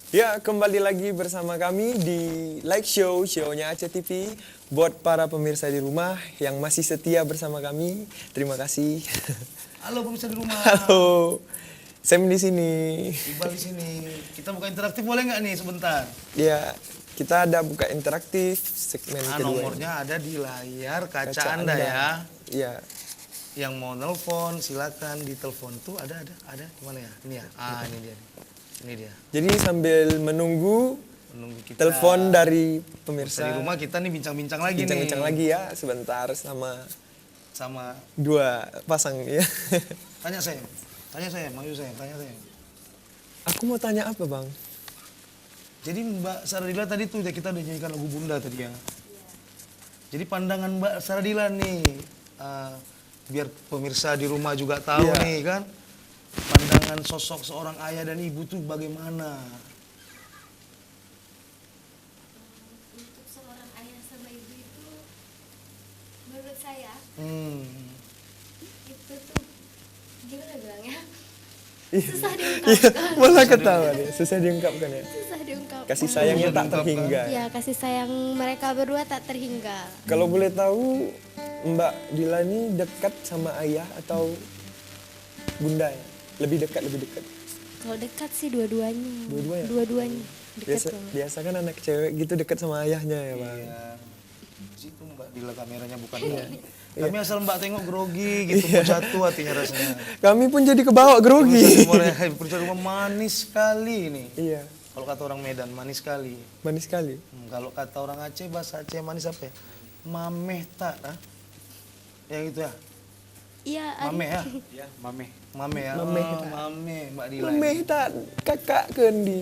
Ya, kembali lagi bersama kami di Like Show-nya Aceh TV. Buat para pemirsa di rumah yang masih setia bersama kami, terima kasih. Halo pemirsa di rumah. Halo, Sam di sini. Iqbal di sini. Kita buka interaktif boleh nggak nih sebentar? Ya, kita ada buka interaktif segmen kedua. Nomornya ada di layar kaca, Kaca Anda ya. Ya, Yang mau nelpon silakan di telepon tuh ada gimana ya? Ini ya. Ini dia. Ini dia. jadi sambil menunggu kita telepon dari pemirsa di pemirsa, rumah, kita nih bincang-bincang lagi bincang-bincang nih. lagi ya sebentar Sama dua pasang ya. tanya saya. Maksud saya, tanya saya. Aku mau tanya apa, Bang? Jadi Mbak Saradila tadi tuh kita udah nyanyikan lagu Bunda tadi ya. Jadi pandangan Mbak Saradila nih, biar pemirsa di rumah juga tahu Iya. nih kan, pandangan sosok seorang ayah dan ibu tuh bagaimana? Untuk seorang ayah sama ibu itu, menurut saya itu tuh gimana bilangnya? Susah diungkapkan. Malah ketawa nih, susah diungkapkan ya. Susah diungkapkan. Kasih sayangnya tak diungkapkan. terhingga. Ya, kasih sayang mereka berdua tak terhingga. Kalau boleh tahu, Mbak Dila ini dekat sama ayah atau bunda ya? Lebih dekat. Kalau dekat sih dua-duanya. Dua-duanya? Dua-duanya dekat banget. Biasa kan anak cewek gitu dekat sama ayahnya ya, Bang. Iya. Situ Mbak Dila kameranya bukan Kami asal Mbak tengok grogi gitu, mau jatuh hatinya rasanya. Kami pun jadi kebawa grogi. Pemirsa rumah manis sekali nih. Iya, Kalau kata orang Medan manis sekali. manis sekali. Kalau kata orang Aceh, bahasa Aceh manis apa ya? Mameh tak, yang itu ya? Iya, Mameh ya? Ya, mame. Mameh ya? Mameh Oh, tak. Mameh, Mbak Dila. Memeh tak kakak kendi.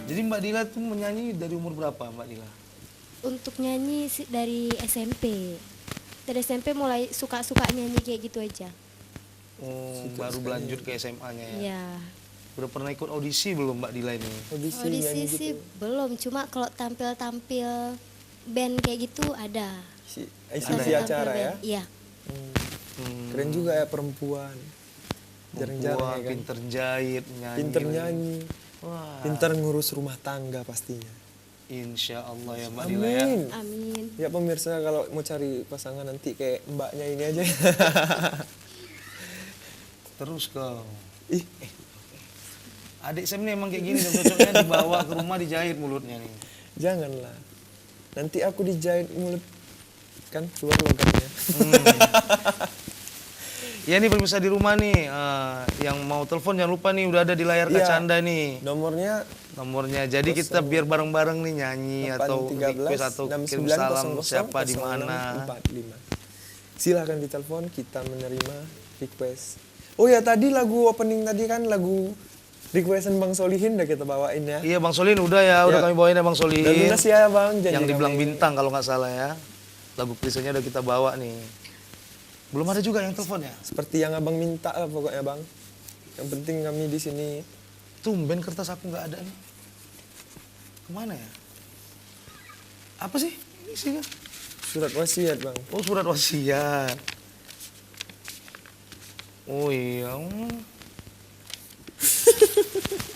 Jadi Mbak Dila tuh menyanyi dari umur berapa Mbak Dila? untuk nyanyi dari SMP. Dari SMP mulai suka-suka nyanyi kayak gitu aja. Oh, baru berlanjut ke SMA-nya ya? Iya. Udah pernah ikut audisi belum Mbak Dila ini? Audisi Audisi nyanyi sih gitu. belum, cuma kalau tampil-tampil band kayak gitu ada. Isi Tampil-tampil acara ya. band. Iya. Keren juga ya perempuan. Jarang-jarang Wah, ya kan. pinter jahit, nyanyi. Pinter nyanyi. Wah, Pinter ngurus rumah tangga pastinya. insya Allah ya Mbak Dila ya. Amin. Amin. Ya pemirsa kalau mau cari pasangan nanti kayak mbaknya ini aja. Terus kau. Ih, Adik Sam nih emang kayak gini, cocoknya dibawa ke rumah dijahit mulutnya nih. janganlah. Nanti aku dijahit mulut kan keluar logamnya. Ya nih pemirsa di rumah nih, yang mau telepon jangan lupa nih udah ada di layar kaca Iya. Anda nih Nomornya nomornya. Jadi kita biar bareng-bareng nih nyanyi atau 813 request atau kirim salam 6900 siapa di mana. 0645. Silakan ditelepon, kita menerima request. Oh ya tadi lagu opening tadi kan lagu requestan Bang Solihin udah kita bawain ya. Iya Bang Solin udah ya, udah Ya. kami bawain ya Bang Udah Solin. lunas ya Bang, janji Yang dibilang kami. bintang kalau nggak salah ya. Lagu krisenya udah kita bawa nih. Belum ada juga yang telepon ya? Seperti yang Abang minta lah pokoknya Bang. Yang penting kami di sini. Tumben kertas aku nggak ada nih. Kemana ya? Apa sih? Ini sih kan? Surat wasiat Bang. Oh surat wasiat. Oh iya.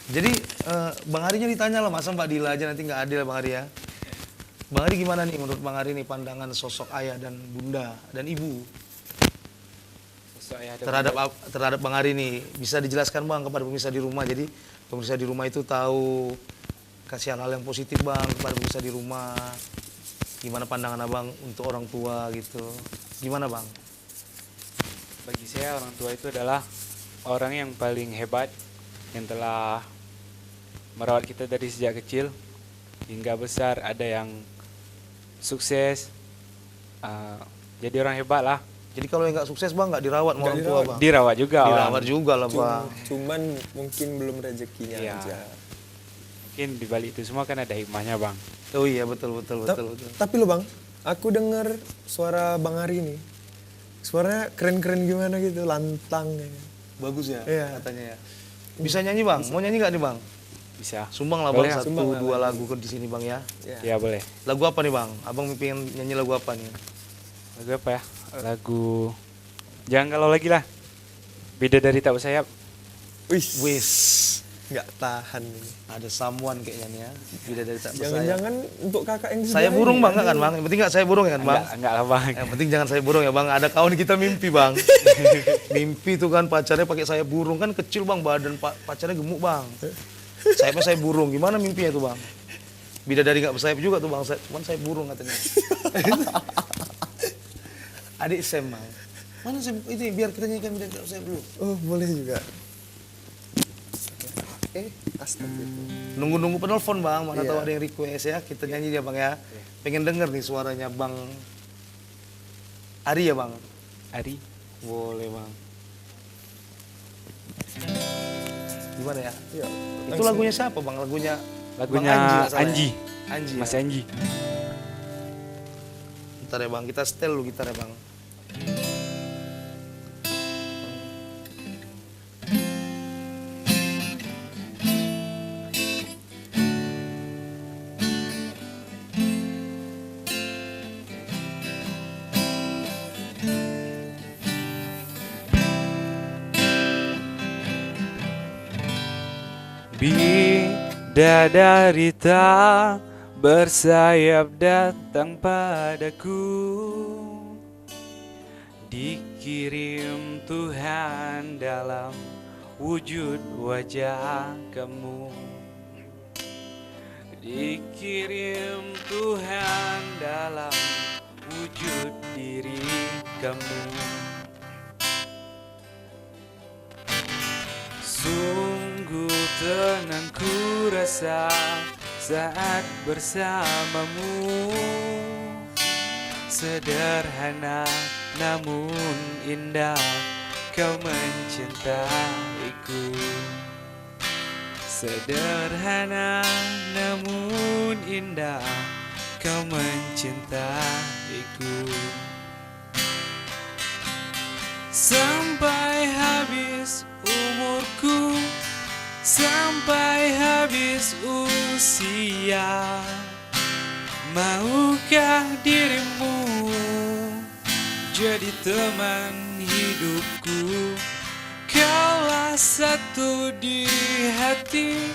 Jadi Bang Harinya ditanya lah, masa Mbak Dila aja nanti nggak adil Bang Hari ya? Bang Hari gimana nih menurut Bang Hari nih pandangan sosok ayah dan bunda dan ibu Sosok ayah dan terhadap Bang Hari nih, bisa dijelaskan Bang kepada pemirsa di rumah, jadi pemirsa di rumah itu tahu, kasih hal-hal yang positif Bang kepada pemirsa di rumah, gimana pandangan Abang untuk orang tua gitu, gimana Bang? bagi saya orang tua itu adalah orang yang paling hebat yang telah merawat kita dari sejak kecil hingga besar. Ada yang sukses, jadi orang hebat lah. Jadi kalau yang nggak sukses Bang nggak dirawat sama Nggak orang tua dirawat. Bang? Dirawat juga. Dirawat juga lah Bang. Cuman mungkin belum rezekinya Iya. aja. Mungkin di balik itu semua kan ada hikmahnya Bang. Oh iya betul. Tapi lo Bang, aku dengar suara Bang Hari nih. Suaranya keren-keren gimana gitu, lantang ya. Bagus ya Iya. katanya ya. Bisa nyanyi Bang? Mau nyanyi nggak nih Bang? Bisa. Sumbang lah Boleh, Bang, satu sumbang lah. dua lagu ke di sini Bang ya. Ya. Ya boleh. Lagu apa nih Bang? Abang pengen nyanyi lagu apa nih? Lagu apa ya? Lagu Jangan Kalau Lagi lah. Bidadari Tak Bersayap. Wih, Wis, nggak tahan ini. ada someone kayaknya nih ya. Bidadari tak bersayap. Jangan-jangan untuk kakak yang Saya sebelah burung ini, bang, enggak kan bang? Yang penting enggak saya burung ya kan bang? Enggak lah bang. Yang penting jangan saya burung ya bang. Ada kawan kita mimpi bang. Mimpi tuh kan pacarnya pakai sayap burung kan kecil bang, badan pacarnya gemuk bang. Sayapnya saya burung, gimana mimpinya tuh bang? Bidadari nggak bersayap juga tuh bang, cuman saya burung katanya. Adik Sam bang. Mana saya itu biar kita nyanyikan bidadari bersayap dulu. Oh, boleh juga. Astagfirullah. Nunggu-nunggu penelpon bang, mana Iya. tahu ada yang request ya, kita nyanyi dia bang ya. Pengen denger nih suaranya bang Ari ya bang. Ari. Boleh bang. Gimana ya? Iya. Itu lagunya siapa bang? Lagunya Lagunya Bang nggak salah ya? Anji. Anji. Mas Ya? Anji. Bentar ya bang, kita setel dulu gitar ya bang. Bidadari tak bersayap datang padaku, dikirim Tuhan dalam wujud wajah kamu. Dikirim Tuhan dalam wujud diri kamu. Sungguh tenang ku rasa saat bersamamu. Sederhana namun indah kau mencintaiku. Sederhana namun indah kau mencintaiku. Sampai habis umurku, sampai habis usia, maukah dirimu jadi teman hidupku? Kaulah satu di hati,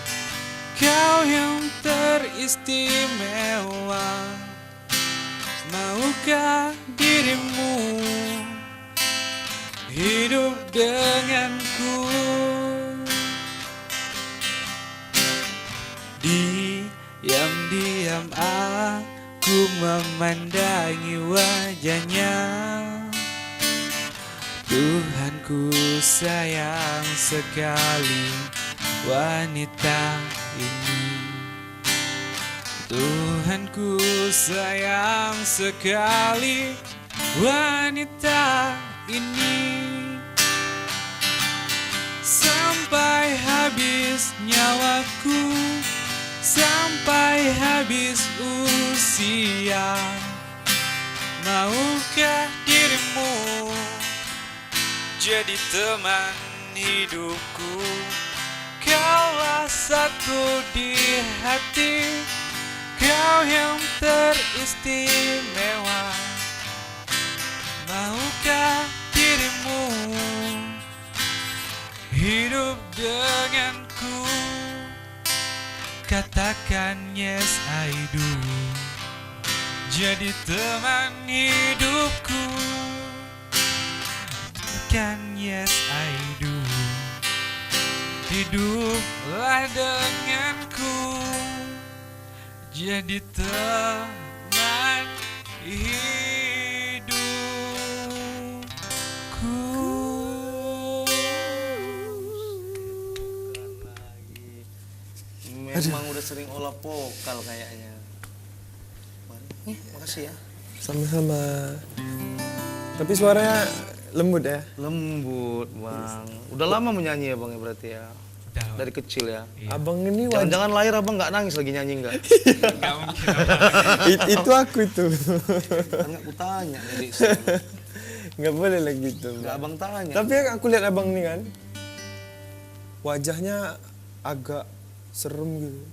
kau yang teristimewa. Maukah dirimu hidup denganku? Diam-diam aku memandangi wajahnya. Tuhanku sayang sekali wanita ini. Tuhanku sayang sekali wanita ini. Sampai habis nyawaku, sampai habis usia, maukah dirimu jadi teman hidupku? Kaulah satu di hati, kau yang teristimewa. Maukah dirimu hidup denganku? Katakan yes I do, jadi teman hidupku. Katakan yes I do, hiduplah denganku, jadi teman hidupku. Memang udah sering olah vokal kayaknya. Makasih ya. Sama-sama. Tapi suaranya lembut ya. Lembut bang. Udah lama menyanyi ya bang ya berarti ya. Udah. Dari kecil ya. Abang ini wajah. Jangan-jangan lahir abang nggak nangis lagi nyanyi nggak? Nggak mungkin. Itu aku itu. Kan nggak aku tanya jadi Nggak boleh lah gitu. nggak abang tanya. Tapi yang aku lihat abang nih kan, wajahnya agak serem gitu.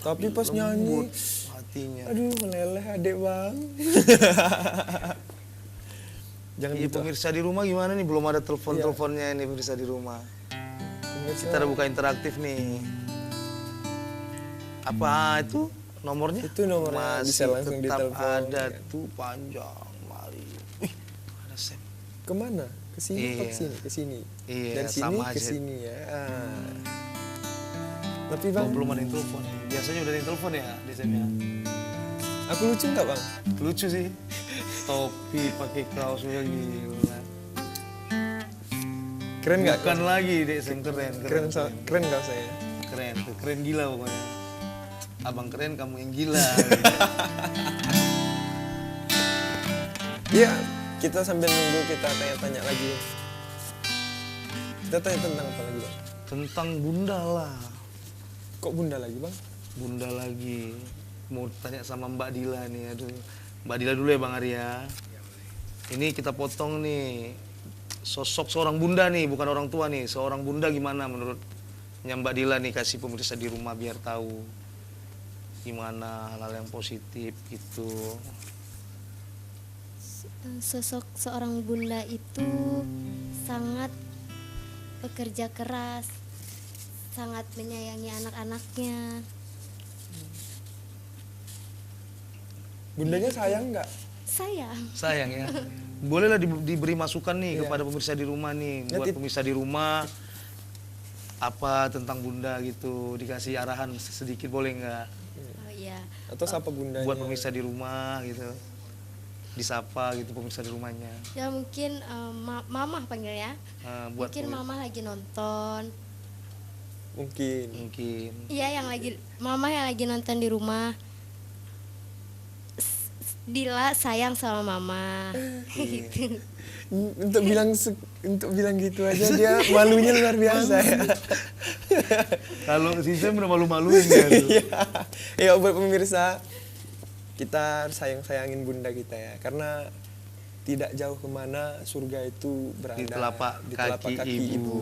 Tapi pas nyanyi, Lembut hatinya. aduh meleleh adek bang. Jangan Iya gitu. pemirsa di rumah gimana nih? Belum ada telepon-teleponnya ini pemirsa di rumah. Pemirsa, Kita udah buka interaktif nih. Apa itu nomornya? Itu nomornya, Masih bisa langsung tetap ditelepon. ada tuh panjang. Mari. Wih, ada Sam. kemana? Ke sini Iya. atau ke sini? Ke sini. Iya, Dari sini sama ke aja. sini ya. Tapi bang, Belum ada yang telepon. Biasanya udah ada yang telepon ya di Sam ya. aku lucu nggak bang? Lucu sih. Topi pakai kaos gila. Keren nggak? Bukan lagi deh Sam, keren. Keren nggak saya? Keren tuh, keren gila pokoknya. Abang keren, kamu yang gila. Iya, kita sambil nunggu kita tanya-tanya lagi. Kita tanya tentang apa lagi bang? Tentang bunda lah. Kok bunda lagi bang? Bunda lagi. Mau tanya sama Mbak Dila nih, aduh. Mbak Dila dulu ya Bang Arya. Ini kita potong nih. Sosok seorang bunda nih, bukan orang tua nih. Seorang bunda gimana menurutnya Mbak Dila nih, kasih pemirsa di rumah biar tahu gimana hal-hal yang positif gitu. Sosok seorang bunda itu sangat bekerja keras, sangat menyayangi anak-anaknya. Bundanya sayang nggak? Sayang. Sayang ya. Bolehlah diberi masukan nih Iya. kepada pemirsa di rumah nih. Buat Nanti- pemirsa di rumah apa tentang bunda gitu. Dikasih arahan sedikit boleh nggak? Oh iya. Atau siapa bundanya? Buat pemirsa di rumah gitu. Disapa gitu pemirsa di rumahnya. Ya mungkin mamah panggil ya. Buat Mungkin mamah lagi nonton. Mungkin. mungkin. Iya, mama yang lagi nonton di rumah. Dila sayang sama mama. Gitu. Untuk bilang gitu aja dia malunya luar biasa ya. Kalau si Sam udah malu-maluin ya tuh. Ya buat pemirsa, kita sayang-sayangin bunda kita ya, karena tidak jauh kemana surga itu berada Di telapak kaki ibu.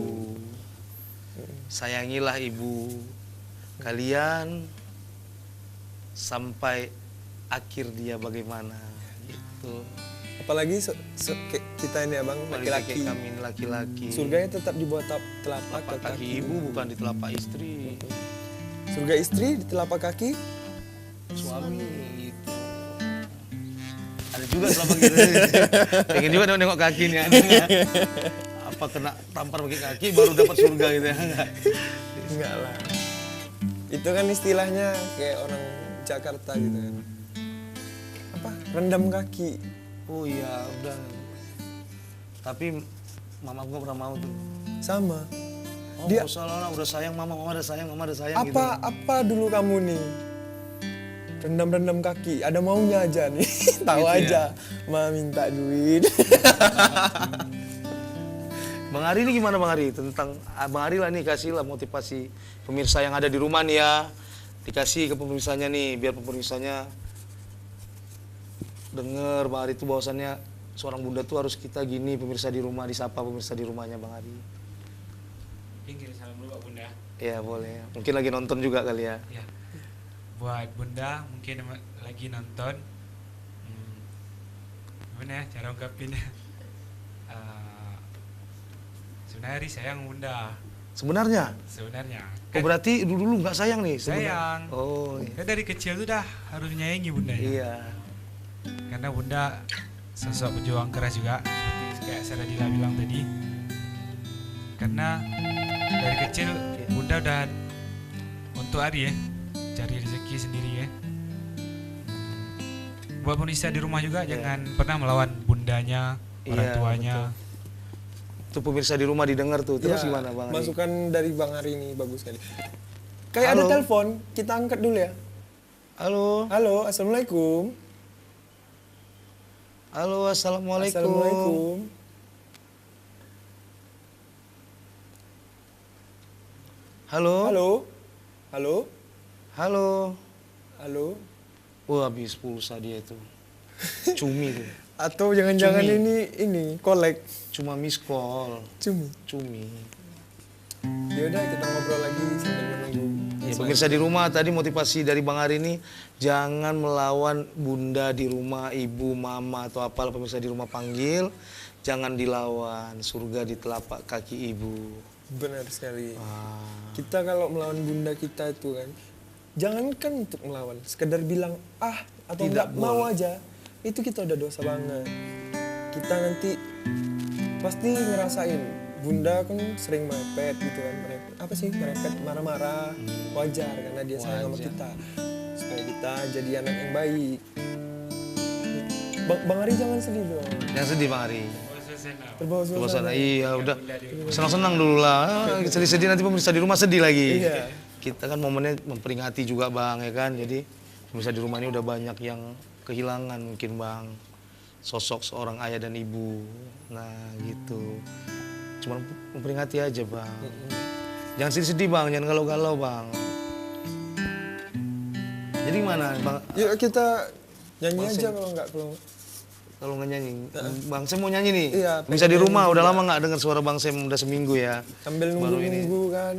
Sayangilah ibu kalian sampai akhir dia bagaimana gitu. Apalagi kita ini abang Apalagi laki-laki, kayak kami ini laki-laki. surganya tetap di bawah telapak Telapak kaki ibu bukan di telapak istri. Surga istri di telapak kaki. Suami gitu. Ada juga telapak gitu. Pengen juga nengok kaki nih ada nggak? Apa kena tampar pakai kaki baru dapat surga gitu ya? Enggak lah. Itu kan istilahnya kayak orang Jakarta gitu kan. Apa? Rendam kaki. Oh iya udah. Tapi mama gua pernah mau tuh. Sama. Oh Dia- nggak usah lah, udah sayang mama udah sayang, mama udah sayang gitu. Apa dulu kamu nih? Rendam-rendam kaki, ada maunya aja nih. Tahu Gitu ya? aja. Ma minta duit. Bang Ari ini gimana Bang Ari? Tentang Bang Ari lah nih, kasihlah motivasi pemirsa yang ada di rumah nih ya. Dikasih ke pemirsanya nih, biar pemirsanya denger Bang Ari itu bahwasannya seorang bunda tuh harus kita gini, pemirsa di rumah, disapa pemirsa di rumahnya Bang Ari. Pinggir salam dulu Pak Bunda. Ya boleh, mungkin lagi nonton juga kali ya. Ya. Buat Bunda mungkin lagi nonton. Gimana ya cara ungkapinnya? Sebenarnya Ari sayang Bunda. Sebenarnya? Sebenarnya. Oh berarti dulu nggak sayang nih? Sayang. Oh iya. Kan dari kecil tuh dah harus menyayangi Bunda ya. Iya. Karena Bunda sosok pejuang keras juga seperti kayak Saradila bilang tadi. Karena dari kecil Bunda udah untuk Ari ya cari rezeki sendiri ya. Buat pemirsa di rumah juga Iya. jangan pernah melawan bundanya, orang Iya, tuanya. Tuh pemirsa di rumah didengar tuh. Terus Ya, gimana Bang Ari? masukan dari Bang Ari ini bagus sekali. Kayak ada Halo. telepon, kita angkat dulu ya. Halo. Halo, assalamualaikum. Halo, assalamualaikum. Assalamualaikum. Halo. Halo. Halo. Halo. Halo. Wah, habis pulsa dia itu. Cumi tuh. Atau jangan-jangan Cumi. ini kolek Cuma miss call. cumi. Cumi. Ya udah kita ngobrol lagi sambil menunggu. Ya, pemirsa di rumah tadi motivasi dari Bang Ari ini jangan melawan bunda di rumah, ibu, mama atau apalah pemirsa di rumah panggil, jangan dilawan. Surga di telapak kaki ibu. Benar sekali. Ah, Kita kalau melawan bunda kita itu kan, jangankan untuk melawan, sekedar bilang atau Tidak nggak mau boleh. aja, itu kita udah dosa banget. Kita nanti pasti ngerasain, bunda kan sering merepet gitu kan, merepet marah-marah, wajar karena dia sayang sama Wajar. kita, supaya kita jadi anak yang baik. Bang Ari jangan sedih dong, jangan sedih Bang Ari. terbawa Coba suasana. sana, iya udah senang-senang dulu lah. Sedih-sedih nanti pemirsa di rumah sedih lagi. Iya. Kita kan momennya memperingati juga Bang ya kan. Jadi pemirsa di rumah ini udah banyak yang kehilangan mungkin Bang. Sosok seorang ayah dan ibu. Nah gitu. Cuma memperingati aja Bang. Jangan sedih-sedih Bang, jangan galau-galau Bang. Jadi gimana Bang? Yuk kita nyanyi Bang aja Sen. kalau Kalau nggak nyanyi, Bang Sem mau nyanyi nih. Iya, Bisa di pengen rumah, nyanyi udah juga. lama nggak dengar suara Bang Sem, udah seminggu ya. sambil Baru ini. nunggu-nunggu kan.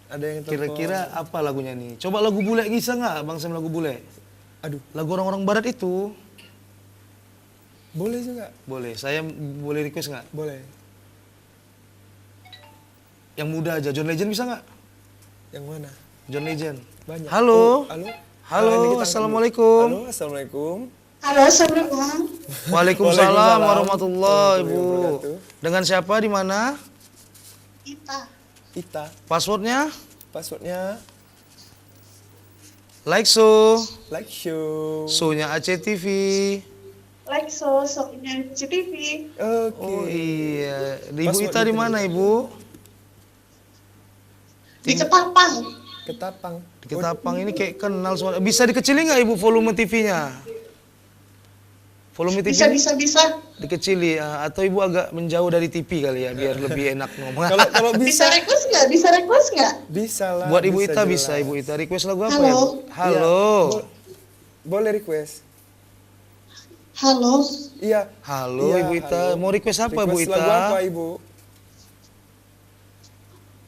Ada yang telepon. Kira-kira apa lagunya nih? Coba lagu bule bisa nggak, Bang Sem lagu bule? Aduh, Lagu orang-orang barat itu boleh juga? boleh. Saya boleh request nggak? Boleh. Yang muda aja, John Legend bisa nggak? Yang mana? John Legend. Banyak. Halo. Halo. Halo, Ini kita angkat assalamualaikum. dulu. Halo, assalamualaikum. Halo, Assalamualaikum. Waalaikumsalam Waalaikumsalam warahmatullahi warahmatullahi Ibu. wabarakatuh. Dengan siapa di mana? Ita. Ita. Passwordnya? Passwordnya Like so. like show. So-nya ACTV. Like sosoknya CTV. Oke. Oh iya. Ibu Password Ita di itu. mana Ibu? Di Ketapang. Ketapang. Di Ketapang ini kayak kenal suara. Bisa dikecilin nggak Ibu volume TV-nya? Volume TV Bisa. dikecili atau Ibu agak menjauh dari TV kali ya biar lebih enak ngomong. Kalau Bisa bisa request nggak? Bisa request nggak? bisa lah. Buat Ibu Ita jelas. bisa Ibu Ita request lagu apa Halo. ya? Bu? Halo. Iya, boleh request. Halo. Iya. Halo Iya, Ibu Ita. halo. Mau request apa Bu Request Ita? lagu apa Ibu?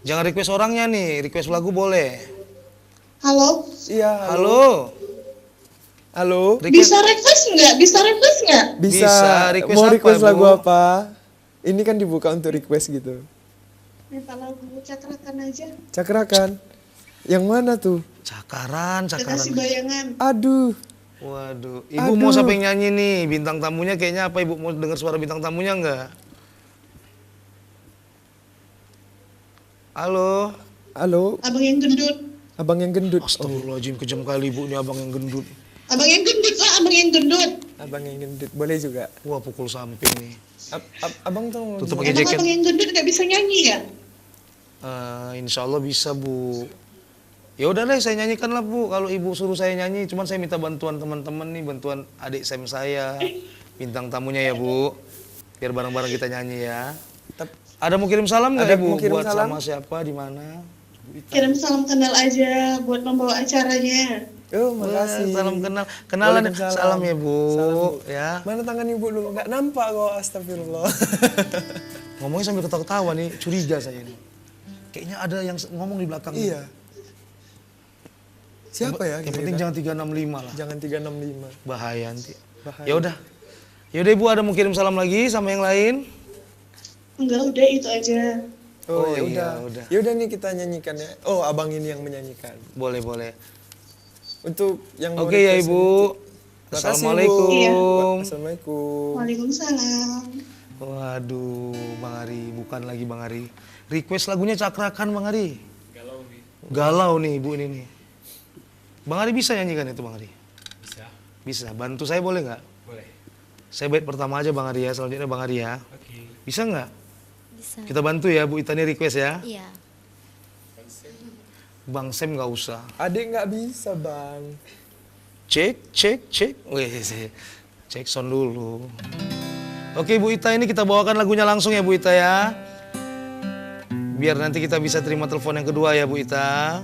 Jangan request orangnya nih, request lagu boleh. Halo. Iya. Halo. Halo. Bisa request nggak? Bisa request nggak? Bisa. Bisa. Request Mau apa, request Bu? lagu apa? Ini kan dibuka untuk request gitu. Minta lagu cakrakan aja. Cakrakan. Yang mana tuh? Cakaran, Kekasih cakaran. bayangan. Aduh. Waduh, Ibu mau Aduh. siapa yang nyanyi nih? Bintang tamunya kayaknya apa? Ibu mau dengar suara bintang tamunya nggak? Halo. Halo. Abang yang gendut. Abang yang gendut. Astagfirullahaladzim, kejam kali Ibu ini abang yang gendut. Abang yang gendut lah, abang yang gendut. Abang yang gendut. Boleh juga. Wah, pukul samping nih. Abang tuh Tutup Emang pakai jaket. abang yang gendut nggak bisa nyanyi ya? Insya Allah bisa Bu. Ya udah deh, saya nyanyikan lah Bu. Kalau Ibu suruh saya nyanyi, cuman saya minta bantuan teman-teman nih, bantuan adik Sam saya, bintang tamunya ya Bu. Biar bareng-bareng kita nyanyi ya. Tep- Ada mau kirim salam nggak Ada Ibu? mau kirim Buat salam? sama siapa, di mana? Kirim salam kenal aja buat membawa acaranya. Oh, makasih. Salam kenal, kenalan. Waalaikumsalam. Salam ya Bu. Salam, Bu. Ya. Mana tangan Ibu dulu? Nggak nampak kok, astagfirullah. Ngomongnya sambil ketawa-ketawa nih, curiga saya nih. Kayaknya ada yang ngomong di belakang. Iya. Siapa ya? Yang penting jangan 365 lah. Jangan 365. Bahaya nanti. Bahaya. Ya udah. Ya udah Ibu, ada mau kirim salam lagi sama yang lain? Enggak, udah itu aja. Oh, Oh, ya iya, udah. udah. Ya udah nih kita nyanyikan ya. Oh, abang ini yang menyanyikan. Boleh, boleh. Untuk yang mau Oke ya request Ibu. ini. Makasih, Bu. Assalamualaikum. Iya. Assalamualaikum. Waalaikumsalam. Waduh, Bang Ari, bukan lagi Bang Ari. Request lagunya cakrakan Bang Ari. Galau nih Ibu ini nih. Bang Ari bisa nyanyikan itu Bang Ari? Bisa. Bisa. Bantu saya boleh nggak? Boleh. Saya bait pertama aja Bang Ari ya, selanjutnya Bang Ari ya. Oke. Bisa nggak? Bisa. Kita bantu ya Bu Ita nih request ya. Iya. Bang Sem nggak usah. Adik nggak bisa, Bang. Cek, cek, cek. Wih, cek sound dulu. Oke Bu Ita, ini kita bawakan lagunya langsung ya Bu Ita ya. Biar nanti kita bisa terima telepon yang kedua ya Bu Ita.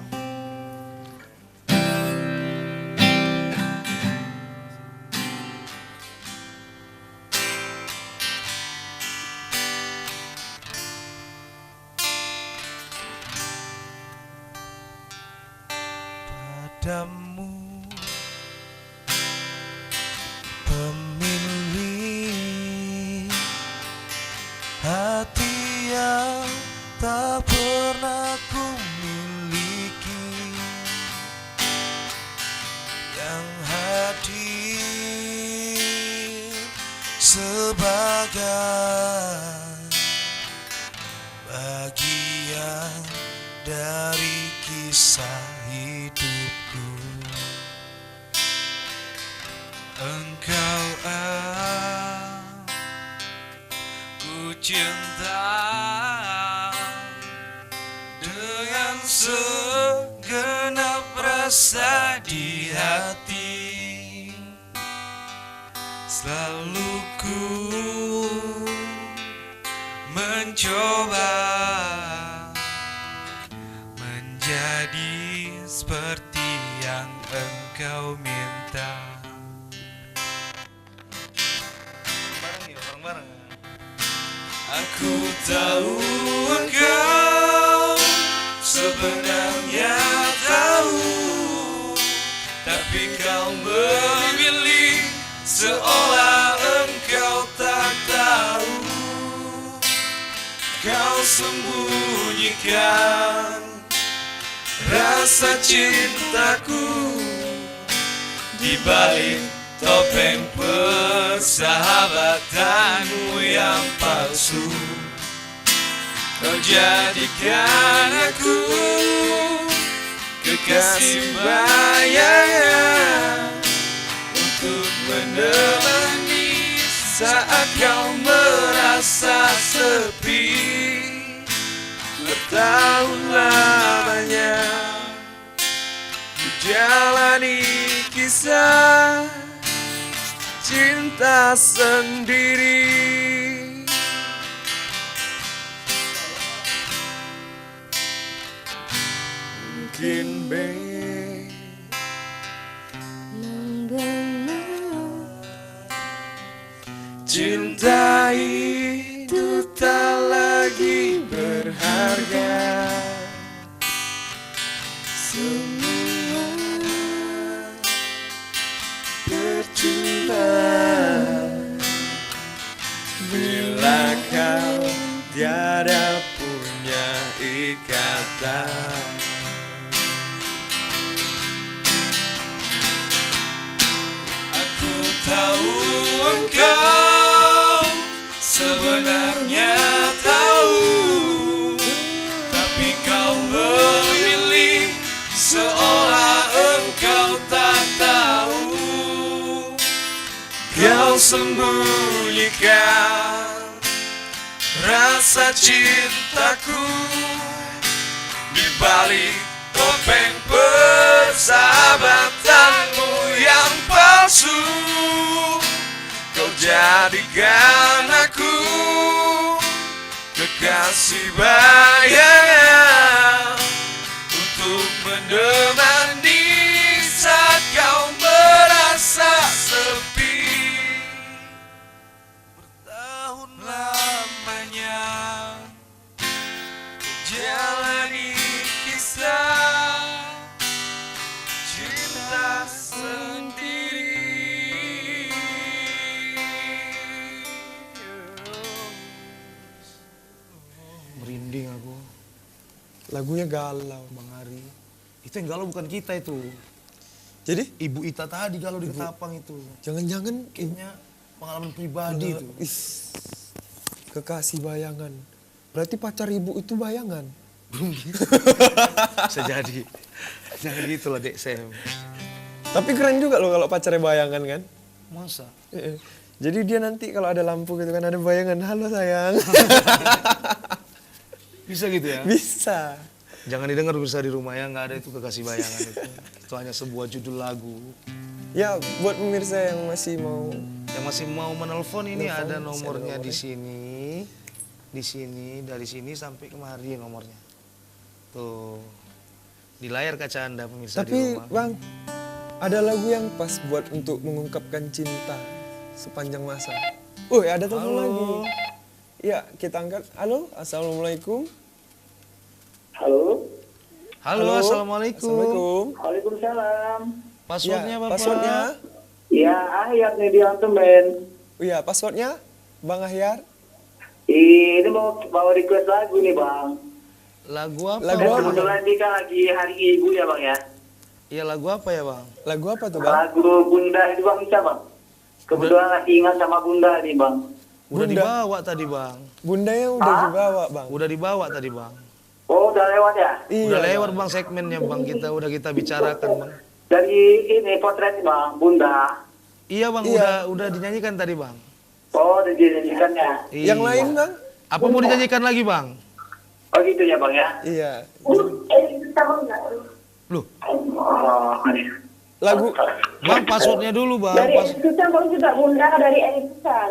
Padamu pemilih hati yang tak pernah ku miliki, yang hadir sebagai bagian dari kisah hidupku. Engkau aku cinta dengan segenap rasa di hati. Selalu ku mencoba menjadi seperti yang engkau minta. Bareng-bareng. Aku tahu engkau sebenarnya tahu, tapi kau memilih seolah engkau tak tahu. Kau sembunyikan rasa cintaku di balik topeng persahabatanmu yang palsu. Kau jadikan aku kekasih bayangan untuk menemani saat kau merasa sepi. Bertahun lamanya ku jalani kisah cinta sendiri. Mungkin cinta itu tak lagi berharga. Semua percuma bila kau tiada punya ikatan. Aku tahu engkau sebenarnya tahu, tapi kau memilih seolah engkau tak tahu. Kau sembunyikan rasa cintaku di balik topeng persahabatanmu yang palsu. Kau jadikan aku kekasih bayangan untuk menemani saat kau merasa sepi. Bertahun lamanya ku jalani kisah cinta sendiri. Merinding aku. Lagunya galau. Bang Ari. Itu yang galau bukan kita itu. Jadi Ibu Ita tadi galau di Ketapang itu. jangan-jangan Kayaknya pengalaman pribadi itu. kekasih bayangan. Berarti pacar ibu itu bayangan. Bisa jadi. Jangan gitu lah Dek Sam. Tapi keren juga loh kalau pacarnya bayangan kan. Masa? Jadi dia nanti kalau ada lampu gitu kan ada bayangan, halo sayang. Bisa gitu ya? Bisa. Jangan didengar bisa di rumah ya, nggak ada itu kekasih bayangan itu. Itu hanya sebuah judul lagu. Ya buat pemirsa yang masih mau Yang masih mau menelpon ini Telepon, ada masih nomornya ada di sini. Di sini, dari sini sampai kemari nomornya. Tuh. Di layar kaca Anda pemirsa di Tapi rumah. Bang, ada lagu yang pas buat untuk mengungkapkan cinta sepanjang masa. Ada telepon Halo. lagi. Ya, kita angkat. Halo, Assalamualaikum. Halo. Halo, Assalamualaikum. Assalamualaikum. Waalaikumsalam. Passwordnya Ya, Bapak? passwordnya? Ya, Ahyar nih di Antemen. Iya, passwordnya Bang Ahyar. Ini mau bawa request lagu nih, Bang. Lagu apa? Lagu Bang? apa? Kebetulan ini kan lagi hari ibu ya bang ya. Iya, lagu apa ya bang? Lagu apa tuh bang? Lagu Bunda itu bang bisa bang. Kebetulan lagi ingat sama Bunda nih bang. Udah Bunda. dibawa tadi bang. Bundanya udah dibawa bang. Udah dibawa tadi bang. Oh udah lewat ya? Udah Iya. lewat bang segmennya bang, kita bicarakan bang. Dari ini potret bang Bunda. Iya bang, Iya. udah dinyanyikan tadi bang. Oh udah dinyanyikannya. Yang Iya. lain bang? Apa mau dinyanyikan lagi bang? Oh gitu ya bang ya. Iya. Loh, Oh, Lagu bang passwordnya dulu bang. Dari Edisusan baru juga Bunda dari Edisusan.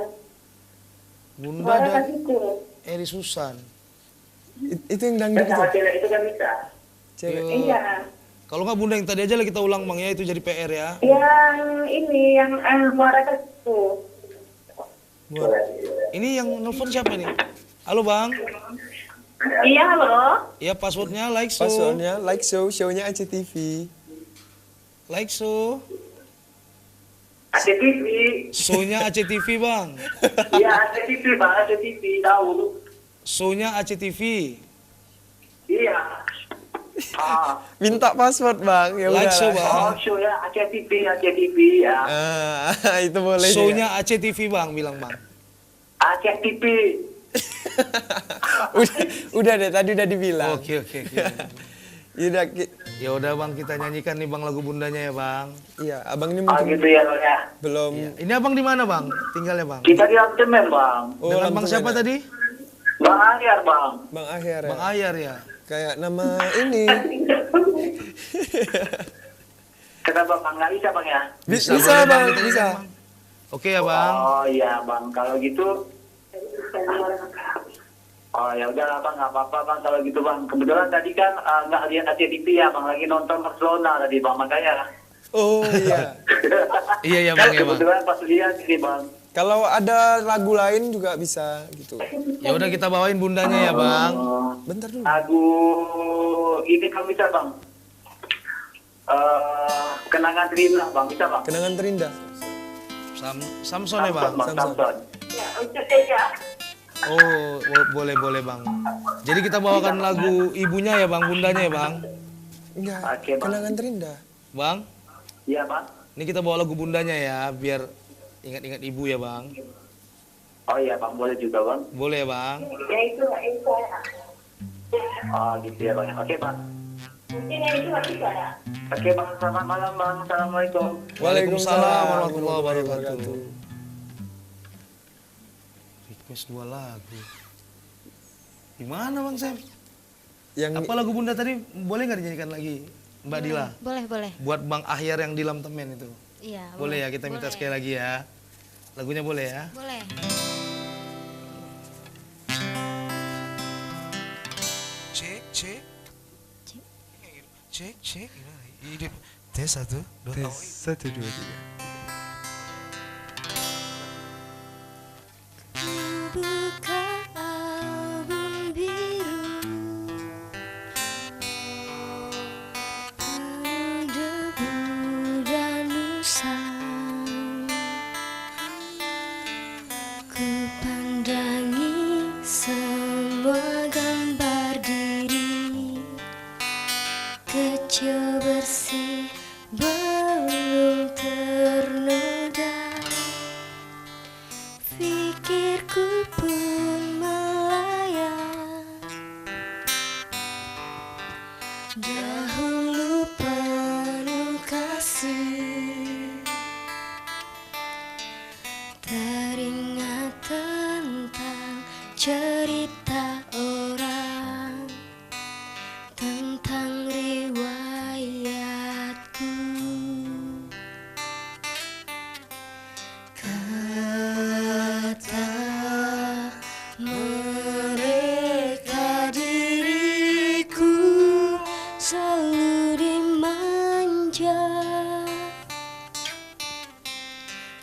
Bunda Suara dan kasihku. Eri Susan. itu yang dangdut itu. sama cewek itu kan bisa. Cewek. Iya. Kalau nggak Bunda yang tadi aja lah kita ulang bang ya, itu jadi PR ya. Yang ini yang suara kasihku. Ini yang nelfon siapa nih? Halo bang. Iya, halo. Ya passwordnya like so. Passwordnya like show-nya ACTV. Like so. ACTV. Show-nya ACTV bang. Iya ACTV bang, ACTV tahu. Show-nya ACTV. Iya. Ah. Minta password bang. Ya Like udah show lah. bang. Oh show ya ACTV ya. Itu boleh. Show-nya ACTV bang, bilang bang. ACTV. udah deh tadi udah dibilang. Oke. Udah, Ya udah bang, kita nyanyikan nih bang lagu Bundanya ya bang. iya, abang ini Oh mungkin gitu ya bang ya. belum. Iya. Ini abang di mana bang? Tinggalnya bang. Kita di apartemen bang. Oh, Dengan bang langsung siapa enak. tadi? Bang Aryar bang. Bang Akhir ya. Bang Ayar ya. Kayak nama ini. Kenapa bang nggak bisa bang ya? Bisa, boleh, bang, kita bisa. nyanyikan, Bang. Oke ya bang. Oh iya bang, kalau gitu. Oh ya udah lah bang, nggak apa-apa bang kalau gitu bang. Kebetulan tadi kan nggak lihat ACTV ya bang, lagi nonton Barcelona tadi bang, makanya. Oh iya. Iya ya bang ya bang. Kebetulan pas lihat ini bang. Kalau ada lagu lain juga bisa gitu. Ya udah kita bawain Bundanya ya bang. Oh, Bentar dulu. lagu ini kalau bisa bang. Kenangan terindah bang, bisa bang. Kenangan terindah. Samson ya bang. Samson. Oh boleh bang. Jadi kita bawakan lagu ibunya ya bang, Bundanya ya bang. Enggak. Oke, Bang. Kenangan terindah. Bang, Iya bang. ini kita bawa lagu Bundanya ya, biar ingat-ingat ibu ya bang. Oh iya bang, boleh juga bang. Boleh ya bang. Ya itu ya. Oh gitu ya bang. Oke bang. Mungkin yang itu nggak bisa ya. Oke bang, selamat malam bang. Assalamualaikum. Waalaikumsalam warahmatullahi wabarakatuh. Request 2 lagu. Gimana bang Sam? Yang Apa lagu Bunda tadi boleh nggak dinyanyikan lagi Mbak Dila? Boleh. Buat Bang Ahyar yang di Lam Temen itu. Iya. Boleh ya, kita minta Boleh. sekali lagi ya. Lagunya boleh ya. Boleh. Cek. Hidup. Tes 1, 2, 3. Buka album biru, debu dan usang. Ku pandangi semua gambar diri, kecil bersih belum ternoda. Pikirku pun melayang, dahulu penuh kasih, teringat tentang cerita orang, tentang riwayatku. Kata mereka diriku selalu dimanja.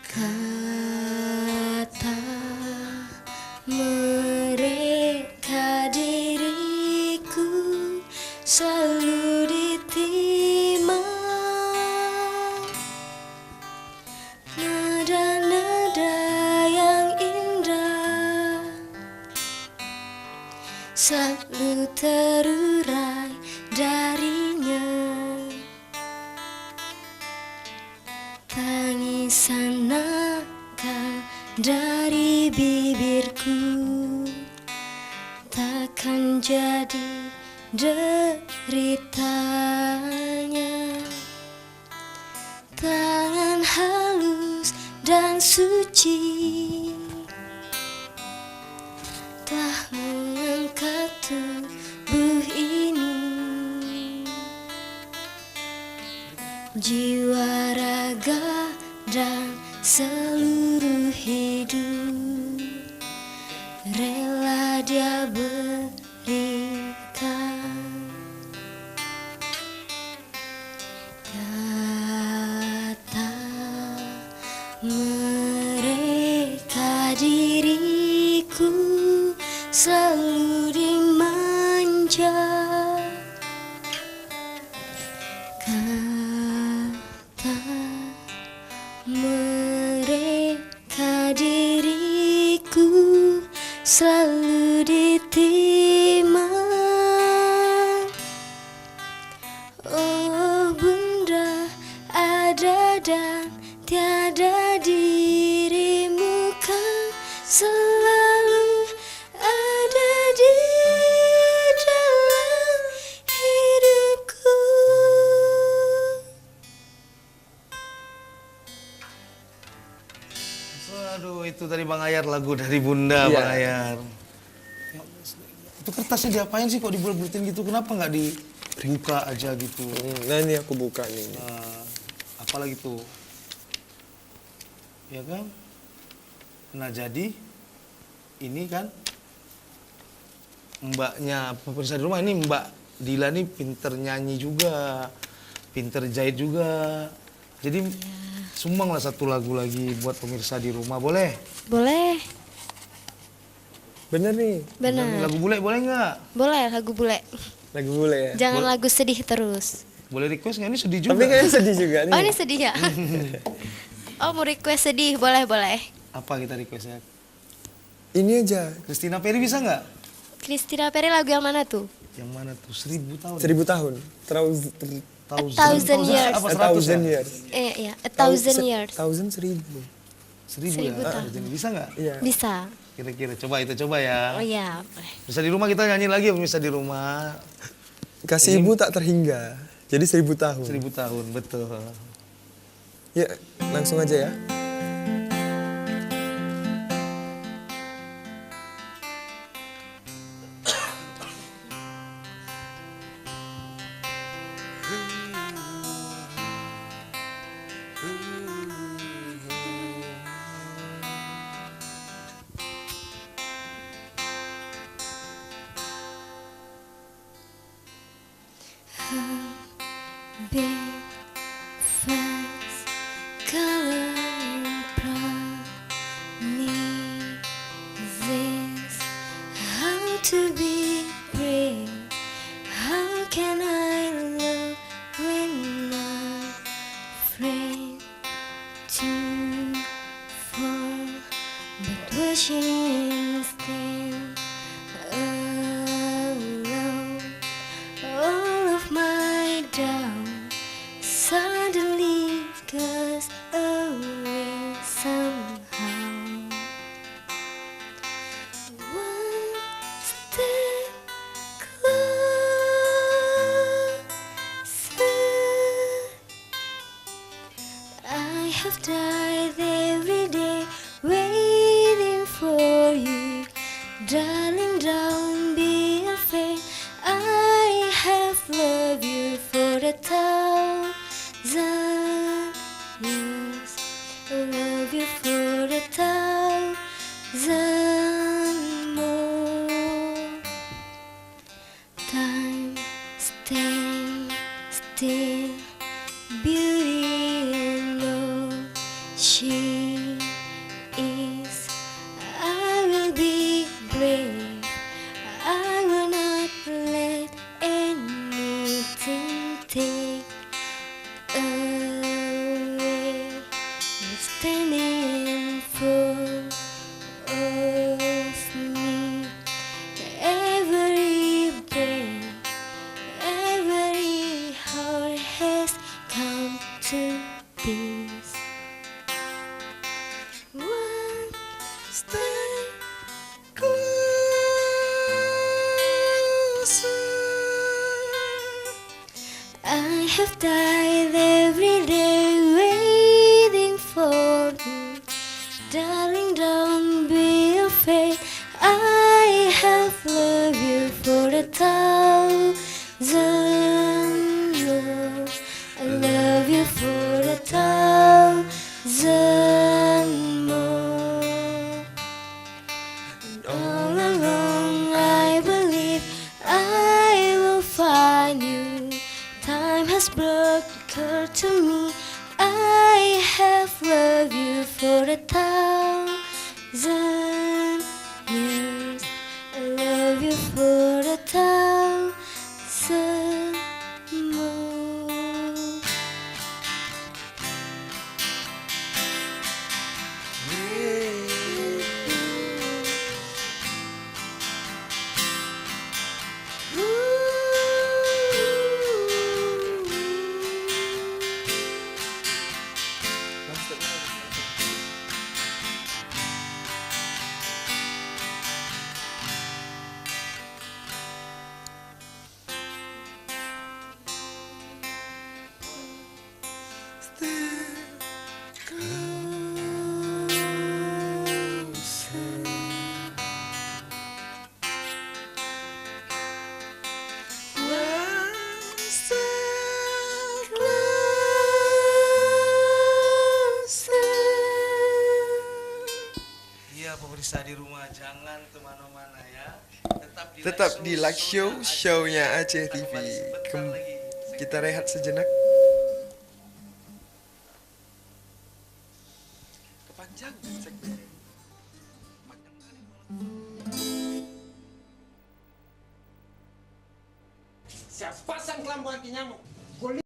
Kata mereka diriku selalu ditimang. Nada-nada yang indah selalu terurai darinya. Tangisan nakal dari bibirku takkan jadi deritanya. Tangan halus dan suci telah mengangkat tubuh ini. Jiwa, raga, dan seluruh hidup rela Dia berikan. Kata mereka diriku selalu dimanja. Kata mereka diriku selalu ditimang. Oh Bunda, ada dan tiada dirimu kan selalu ada di dalam hidupku. Waduh, itu dari Bang Ayar, lagu dari Bunda. Iya. Bang Ayar. Ya, itu kertasnya diapain sih kok dibulet-buletin gitu? Kenapa nggak dibuka aja gitu? Nah ini aku buka nih. Apalagi tuh? Ya kan? Nah jadi ini kan mbaknya pemirsa di rumah, ini Mbak Dila nih pinter nyanyi juga, pinter jahit juga. Jadi sumbang lah satu lagu lagi buat pemirsa di rumah, boleh? Boleh, Bener nih, benar. Lagu bule boleh nggak? Boleh lagu bule. lagu bule ya. Jangan lagu sedih terus. Boleh request nggak? Ini sedih juga. Tapi kayaknya sedih juga nih. Oh ini sedih ya? Oh mau request sedih, boleh boleh. Apa kita requestnya? Ini aja, Christina Perry bisa nggak? Christina Perry lagu yang mana tuh? Yang mana tuh? 1000 tahun. 1000 tahun. Thousand years. Apa A 100 thousand ya? years. Iya, a thousand years. Thousand 1000. 1000 ya? 1000 tahun. Jadi bisa nggak? Iya. Bisa. Kira-kira coba ya. Oh iya, boleh. Bisa di rumah kita nyanyi lagi ya pemirsa di rumah. Kasih ibu tak terhingga. Jadi 1000 tahun. 1000 tahun, betul. Ya, langsung aja ya. Big fast coloring promises how to be brave. How can I love when I'm afraid to fall, but wishing instead alone. All of my doubt suddenly goes away somehow. One step closer. I have died every day waiting for you, darling. Don't be afraid. I have loved you for 1,000 years. I love you for 1,000 more. Time stand still, beauty and all she is. I will be brave. I will not let anything take away. You're standing in front of me. Every have died every day waiting for you. Darling, don't be afraid. I have loved you for 1,000 years. I love you for 1,000 more. And all along I believe I will find you. Time has brought her to me. I have loved you for 1,000 years. I love you for 1,000 more. Iya, pemirsa di rumah jangan kemana-mana ya. Tetap di Like Show, show-nya Aceh TV. Kita rehat sejenak. Kepanjangan Siapa pasang kelambu anti nyamuk?